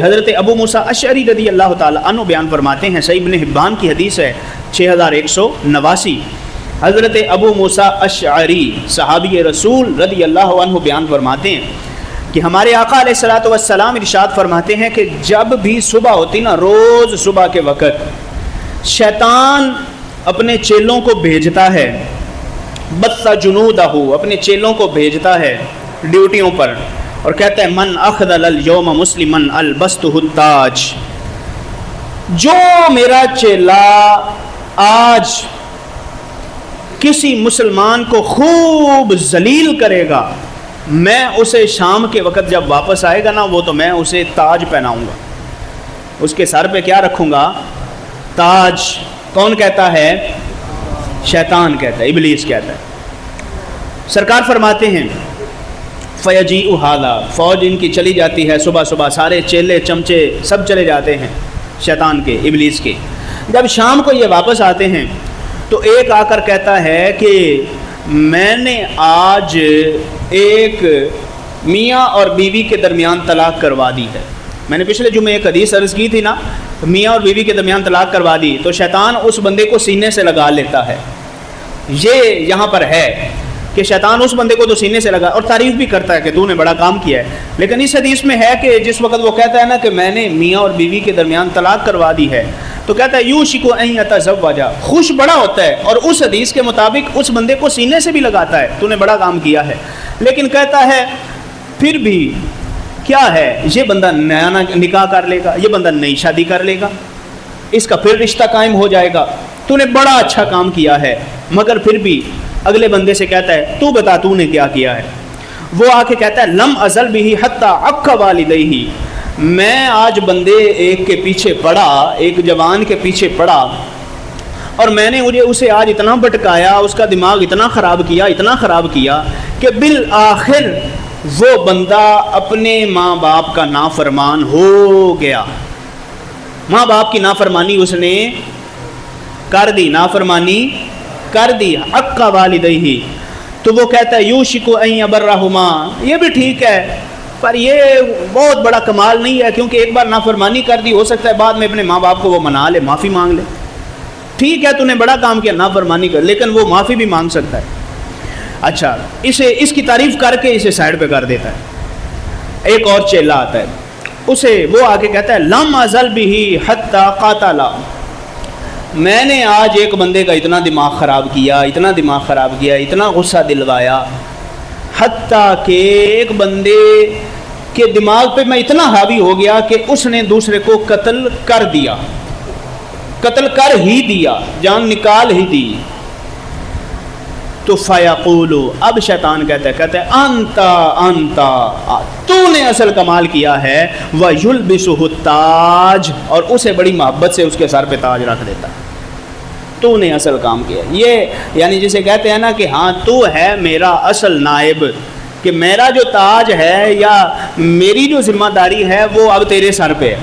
حضرت ابو موسیٰ اشعری رضی اللہ تعالیٰ عنہ بیان فرماتے ہیں، صحیح ابن حبان کی حدیث ہے 6189، حضرت ابو موسیٰ اشعری صحابی رسول رضی اللہ عنہ بیان فرماتے ہیں کہ ہمارے آقا علیہ الصلوۃ والسلام ارشاد فرماتے ہیں کہ جب بھی صبح ہوتی نا، روز صبح کے وقت شیطان اپنے چیلوں کو بھیجتا ہے، بث جنودہ، اپنے چیلوں کو بھیجتا ہے ڈیوٹیوں پر، اور کہتا ہے من اخذل اليوم مسلما البسته التاج، جو میرا چیلا آج کسی مسلمان کو خوب ذلیل کرے گا، میں اسے شام کے وقت جب واپس آئے گا نا، وہ تو میں اسے تاج پہناؤں گا، اس کے سر پہ کیا رکھوں گا؟ تاج۔ کون کہتا ہے؟ شیطان کہتا ہے، ابلیس کہتا ہے۔ سرکار فرماتے ہیں فیجیء ھذا، فوج ان کی چلی جاتی ہے، صبح صبح سارے چیلے چمچے سب چلے جاتے ہیں شیطان کے، ابلیس کے۔ جب شام کو یہ واپس آتے ہیں تو ایک آ کر کہتا ہے کہ میں نے آج ایک میاں اور بیوی کے درمیان طلاق کروا دی ہے۔ میں نے پچھلے جمعے ایک حدیث عرض کی تھی نا، میاں اور بیوی کے درمیان طلاق کروا دی، تو شیطان اس بندے کو سینے سے لگا لیتا ہے۔ یہ یہاں پر ہے کہ شیطان اس بندے کو تو سینے سے لگا اور تعریف بھی کرتا ہے کہ تو نے بڑا کام کیا ہے، لیکن اس حدیث میں ہے کہ جس وقت وہ کہتا ہے نا کہ میں نے میاں اور بیوی کے درمیان طلاق کروا دی ہے، تو کہتا ہے یوشک ان یتزوج، خوش بڑا ہوتا ہے، اور اس حدیث کے مطابق اس بندے کو سینے سے بھی لگاتا ہے، تو نے بڑا کام کیا ہے، لیکن کہتا ہے پھر بھی کیا ہے، یہ بندہ نیا نکاح کر لے گا، یہ بندہ نئی شادی کر لے گا، اس کا پھر رشتہ قائم ہو جائے گا، تو نے بڑا اچھا کام کیا ہے، مگر پھر بھی اگلے بندے سے کہتا ہے تو بتا تو نے کیا کیا ہے۔ وہ آ کے کہتا ہے لم ازل بھی حتی عق والدیہ، میں آج بندے ایک کے پیچھے پڑا، ایک جوان کے پیچھے پڑا، اور میں نے اسے آج اتنا بھٹکایا، اس کا دماغ اتنا خراب کیا کہ بالآخر وہ بندہ اپنے ماں باپ کا نافرمان ہو گیا۔ ماں باپ کی نافرمانی اس نے کر دی، نافرمانی کر دی، حق والدیہ۔ تو وہ کہتا ہے یوشک ان یبرہما، یہ بھی ٹھیک ہے پر یہ بہت بڑا کمال نہیں ہے، کیونکہ ایک بار نافرمانی کر دی، ہو سکتا ہے بعد میں اپنے ماں باپ کو وہ منا لے، معافی مانگ لے۔ ٹھیک ہے تو نے بڑا کام کیا، نافرمانی کر، لیکن وہ معافی بھی مانگ سکتا ہے۔ اچھا، اس کی تعریف کر کے اسے سائڈ پہ کر دیتا ہے۔ ایک اور چیلا آتا ہے، اسے وہ آگے کہتا ہے لم ازل بھی حتی قاتلا، میں نے آج ایک بندے کا اتنا دماغ خراب کیا، اتنا غصہ دلوایا، حتیٰ کہ ایک بندے کے دماغ پہ میں اتنا حاوی ہو گیا کہ اس نے دوسرے کو قتل کر ہی دیا، جان نکال ہی دی۔ تو فیقول، اب شیطان کہتا ہے انت تو نے اصل کمال کیا ہے، وَيُلْبِسُهُ التاج، اور اسے بڑی محبت سے اس کے سر پہ تاج رکھ دیتا، تو نے اصل کام کیا۔ یہ یعنی جسے کہتے ہیں نا کہ ہاں تو ہے میرا اصل نائب، کہ میرا جو تاج ہے یا میری جو ذمہ داری ہے وہ اب تیرے سر پہ ہے،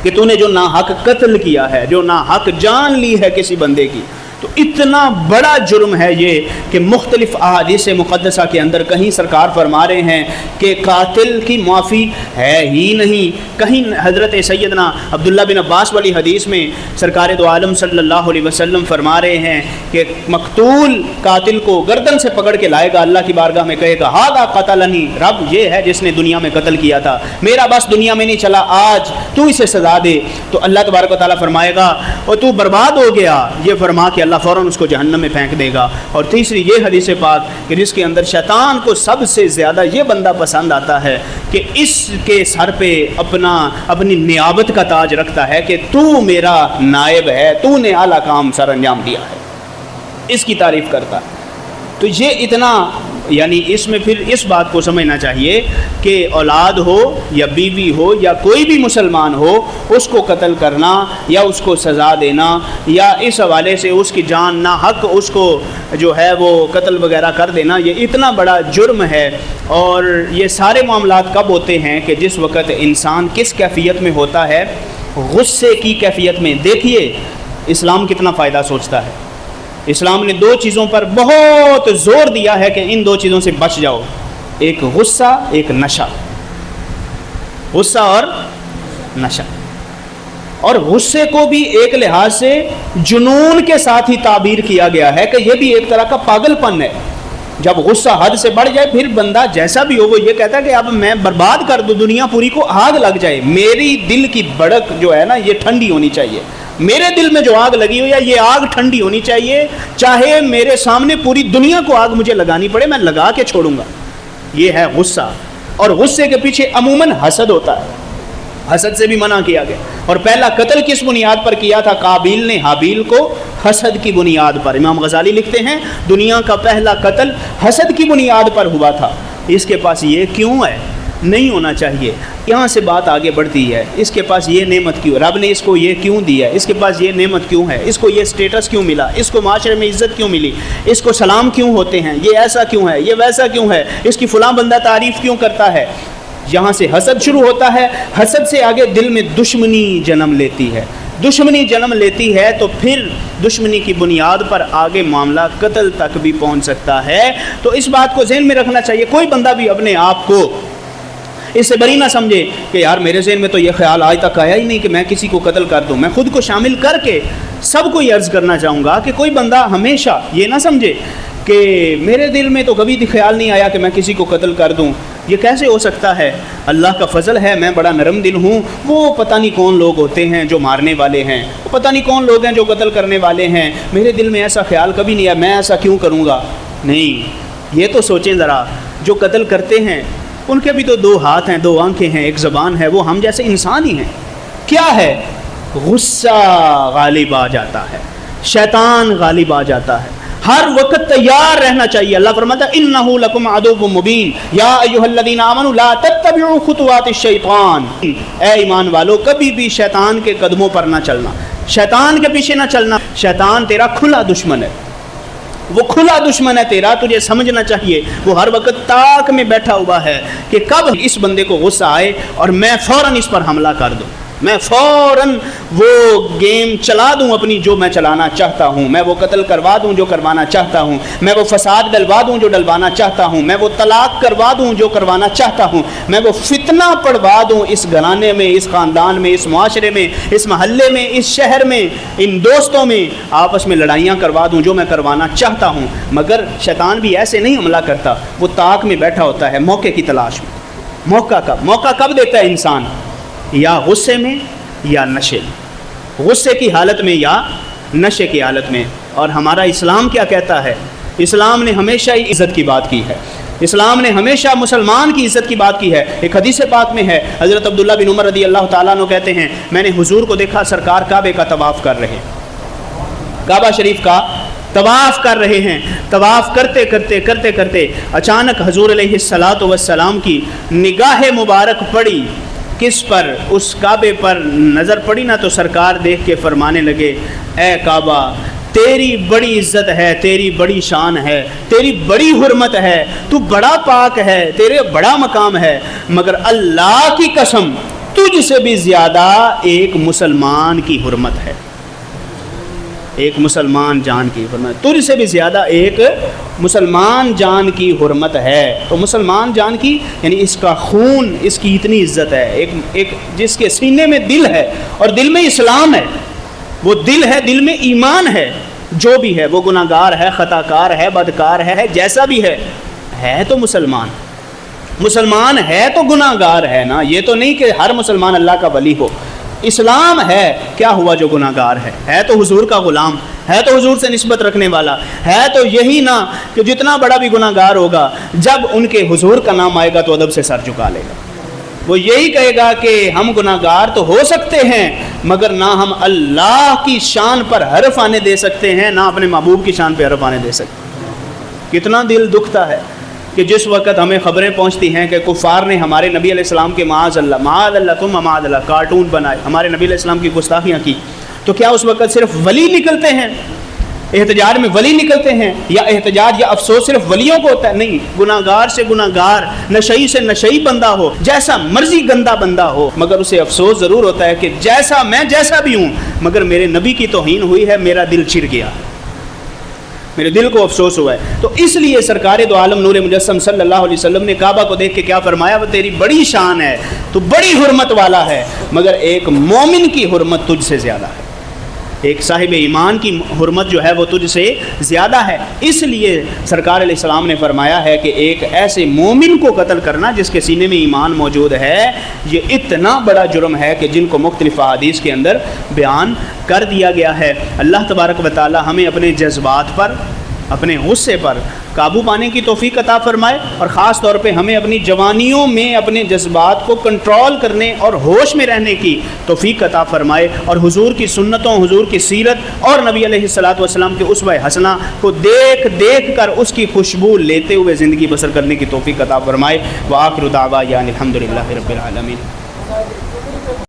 کہ تو نے جو ناحق قتل کیا ہے، جو ناحق جان لی ہے کسی بندے کی۔ تو اتنا بڑا جرم ہے یہ کہ مختلف احادیث مقدسہ کے اندر کہیں سرکار فرما رہے ہیں کہ قاتل کی معافی ہے ہی نہیں، کہیں حضرت سیدنا عبداللہ بن عباس والی حدیث میں سرکار دو عالم صلی اللہ علیہ وسلم فرما رہے ہیں کہ مقتول قاتل کو گردن سے پکڑ کے لائے گا، اللہ کی بارگاہ میں کہے گا ھذا قتلنی، رب یہ ہے جس نے دنیا میں قتل کیا تھا، میرا بس دنیا میں نہیں چلا، آج تو اسے سزا دے۔ تو اللہ تبارک و تعالیٰ فرمائے گا اور تو برباد ہو گیا، یہ فرما کے اللہ فوراً اس کو جہنم میں پھینک دے گا۔ اور تیسری یہ حدیث پاک کہ جس کے اندر شیطان کو سب سے زیادہ یہ بندہ پسند آتا ہے کہ اس کے سر پہ اپنی نیابت کا تاج رکھتا ہے کہ تو میرا نائب ہے، تو نے اعلیٰ کام سر انجام دیا ہے، اس کی تعریف کرتا ہے۔ تو یہ اتنا یعنی اس میں پھر اس بات کو سمجھنا چاہیے کہ اولاد ہو یا بیوی ہو یا کوئی بھی مسلمان ہو، اس کو قتل کرنا یا اس کو سزا دینا یا اس حوالے سے اس کی جان نہ حق اس کو جو ہے وہ قتل وغیرہ کر دینا، یہ اتنا بڑا جرم ہے۔ اور یہ سارے معاملات کب ہوتے ہیں کہ جس وقت انسان کس کیفیت میں ہوتا ہے؟ غصے کی کیفیت میں۔ دیکھیے اسلام کتنا فائدہ سوچتا ہے، اسلام نے دو چیزوں پر بہت زور دیا ہے کہ ان دو چیزوں سے بچ جاؤ، ایک غصہ، ایک نشہ، غصہ اور नशा। और गुस्से को भी एक लिहाज से जुनून के साथ ही ताबीर किया गया है कि यह भी एक तरह का पागलपन है। जब गुस्सा हद से बढ़ जाए फिर बंदा जैसा भी हो वो ये कहता है कि अब मैं बर्बाद कर दूं, दुनिया पूरी को आग लग जाए। मेरी दिल की भड़क जो है ना ये ठंडी होनी चाहिए, मेरे दिल में जो आग लगी हुई है ये आग ठंडी होनी चाहिए, चाहे मेरे सामने पूरी दुनिया को आग मुझे लगानी पड़े, मैं लगा के छोड़ूंगा। ये है गुस्सा। और गुस्से के पीछे अमूमन हसद होता है, हसद से भी मना किया गया। और पहला कत्ल किस बुनियाद पर किया था? काबिल ने हाबिल को हसद की बुनियाद पर। इमाम गजाली लिखते हैं दुनिया का पहला कत्ल हसद की बुनियाद पर हुआ था। इसके पास ये क्यों है? नहीं होना चाहिए। यहाँ से बात आगे बढ़ती है, इसके पास ये नेमत क्यों, रब ने इसको ये क्यों दिया, इसके पास ये नेमत क्यों है, इसको ये स्टेटस क्यों मिला, इसको माशरे में इज्जत क्यों मिली, इसको सलाम क्यों होते हैं, ये ऐसा क्यों है, ये वैसा क्यों है, इसकी फलां बंदा तारीफ़ क्यों करता है। यहाँ से हसद शुरू होता है। हसद से आगे दिल में दुश्मनी जन्म लेती है। दुश्मनी जन्म लेती है तो फिर दुश्मनी की बुनियाद पर आगे मामला कत्ल तक भी पहुँच सकता है। तो इस बात को ज़हन में रखना चाहिए। कोई बंदा भी अपने आप को इससे बरी ना समझे कि यार मेरे ज़हन में तो ये ख्याल आज तक आया ही नहीं कि मैं किसी को कत्ल कर दूं। मैं खुद को शामिल करके सबको ये अर्ज़ करना चाहूँगा कि कोई बंदा हमेशा ये ना समझे कि मेरे दिल में तो कभी भी ख्याल नहीं आया कि मैं किसी को कत्ल कर दूं। ये कैसे हो सकता है? अल्लाह का फ़ज़ल है, मैं बड़ा नरम दिल हूँ। वो पता नहीं कौन लोग होते हैं जो मारने वाले हैं, वो पता नहीं कौन लोग हैं जो कत्ल करने वाले हैं। मेरे दिल में ऐसा ख्याल कभी नहीं आया, मैं ऐसा क्यों करूँगा। नहीं, ये तो सोचें ज़रा, जो कत्ल करते हैं उनके भी तो दो हाथ हैं, दो आंखें हैं, एक ज़बान है, वो हम जैसे इंसान ही हैं। क्या है? गुस्सा गालिब आ जाता है, शैतान गालिब आ जाता है। हर वक्त तैयार रहना चाहिए। अल्लाह फरमाता है इन्नहु लकुम अदुव्वुम मुबीन या अय्युहल्लज़ीना आमनू ला तत्तबिउ खुतुवातिश शैतान। ए ईमान वालो, कभी भी शैतान के कदमों पर ना चलना, शैतान के पीछे ना चलना। शैतान तेरा खुला दुश्मन है, वो खुला दुश्मन है तेरा, तुझे समझना चाहिए। वो हर वक्त ताक में बैठा हुआ है कि कब इस बंदे को गुस्सा आए और मैं फ़ौरन इस पर हमला कर दूं, मैं फ़ौरन वो गेम चला दूं अपनी जो मैं चलाना चाहता हूं, मैं वो कत्ल करवा दूं जो करवाना चाहता हूं, मैं वो फसाद डलवा दूं जो डलवाना चाहता हूं, मैं वो तलाक करवा दूं जो करवाना चाहता हूं, मैं वो फितना पड़वा दूं इस घराने में, इस ख़ानदान में, इस माशरे में, इस महल्ले में, इस शहर में, इन दोस्तों में आपस में लड़ाइयाँ करवा दूं जो मैं करवाना चाहता हूँ। मगर शैतान भी ऐसे नहीं हमला करता, वो ताक में बैठा होता है मौके की तलाश में। मौका कब देता है इंसान? या गुस्से में या नशे में, गुस्से की हालत में या नशे की हालत में। और हमारा इस्लाम क्या कहता है? इस्लाम ने हमेशा ही इज़्ज़त की बात की है। इस्लाम ने हमेशा मुसलमान की इज़्ज़त की बात की है। एक हदीस पाक में है, हज़रत अब्दुल्ला बिन उमर रज़ी अल्लाह ताला अन्हु कहते हैं, मैंने हुजूर को देखा सरकार काबे का तवाफ़ कर रहे, काबा शरीफ का तवाफ़ कर रहे हैं। तवाफ़ करते करते करते करते अचानक हुजूर अलैहिस्सलातु वस्सलाम की निगाह मुबारक पड़ी किस पर? उस काबे पर नज़र पड़ी ना, तो सरकार देख के फरमाने लगे, ए काबा, तेरी बड़ी इज़्ज़त है, तेरी बड़ी शान है, तेरी बड़ी हुर्मत है, तू बड़ा पाक है, तेरे बड़ा मकाम है, मगर अल्लाह की कसम तुझसे भी ज़्यादा एक मुसलमान की हुर्मत है, एक मुसलमान जान की हुर्मत, तुझसे भी ज़्यादा एक मुसलमान जान की हुर्मत है। तो मुसलमान जान की यानी इसका खून, इसकी इतनी इज़्ज़त है। एक जिसके सीने में दिल है और दिल में इस्लाम है, वो दिल है, दिल में ईमान है, जो भी है वो गुनाहगार है, ख़ताकार है, बदकार है, जैसा भी है तो मुसलमान। मुसलमान है तो गुनाहगार है ना, ये तो नहीं कि हर मुसलमान अल्लाह का वली हो। इस्लाम है, क्या हुआ जो गुनाहगार है तो हुजूर का ग़ुलाम, है तो हुजूर से निस्बत रखने वाला, है तो यही ना कि जितना बड़ा भी गुनाहगार होगा जब उनके हुजूर का नाम आएगा तो अदब से सर झुका लेगा। वो यही कहेगा कि हम गुनाहगार तो हो सकते हैं मगर ना हम अल्लाह की शान पर हरफ आने दे सकते हैं, ना अपने महबूब की शान पर हरफ आने दे सकते। कितना दिल दुखता है कि जिस वक्त हमें ख़बरें पहुंचती हैं कि कुफ़ार ने हमारे नबी अलैहिस्सलाम के माअज़ल्लाह कार्टून बनाए, हमारे नबी अलैहिस्सलाम की गुस्ताखियाँ की, तो क्या उस वक्त सिर्फ वली निकलते हैं, एहतजाज में वली निकलते हैं, या एहतजाज या अफसोस सिर्फ वलियों को होता है? नहीं, गुनाहगार से गुनाहगार, नशई से नशई बंदा हो, जैसा मर्जी गंदा बंदा हो, मगर उसे अफसोस ज़रूर होता है कि मैं जैसा भी हूँ मगर मेरे नबी की तौहीन हुई है, मेरा दिल चिर गया। میرے دل کو افسوس ہوا ہے۔ تو اس لیے سرکار دو عالم نور مجسم صلی اللہ علیہ وسلم نے کعبہ کو دیکھ کے کیا فرمایا؟ وہ تیری بڑی شان ہے، تو بڑی حرمت والا ہے، مگر ایک مومن کی حرمت تجھ سے زیادہ ہے، ایک صاحب ایمان کی حرمت جو ہے وہ تجھ سے زیادہ ہے۔ اس لیے سرکار علیہ السلام نے فرمایا ہے کہ ایک ایسے مومن کو قتل کرنا جس کے سینے میں ایمان موجود ہے، یہ اتنا بڑا جرم ہے کہ جن کو مختلف احادیث کے اندر بیان کر دیا گیا ہے۔ اللہ تبارک و تعالی ہمیں اپنے جذبات پر، اپنے غصے پر قابو پانے کی توفیق عطا فرمائے، اور خاص طور پہ ہمیں اپنی جوانیوں میں اپنے جذبات کو کنٹرول کرنے اور ہوش میں رہنے کی توفیق عطا فرمائے، اور حضور کی سنتوں، حضور کی سیرت اور نبی علیہ الصلوۃ والسلام کے اسوہ حسنہ کو دیکھ دیکھ کر اس کی خوشبو لیتے ہوئے زندگی بسر کرنے کی توفیق عطا فرمائے۔ وآخر دعوانا الحمد للہ رب العالمین۔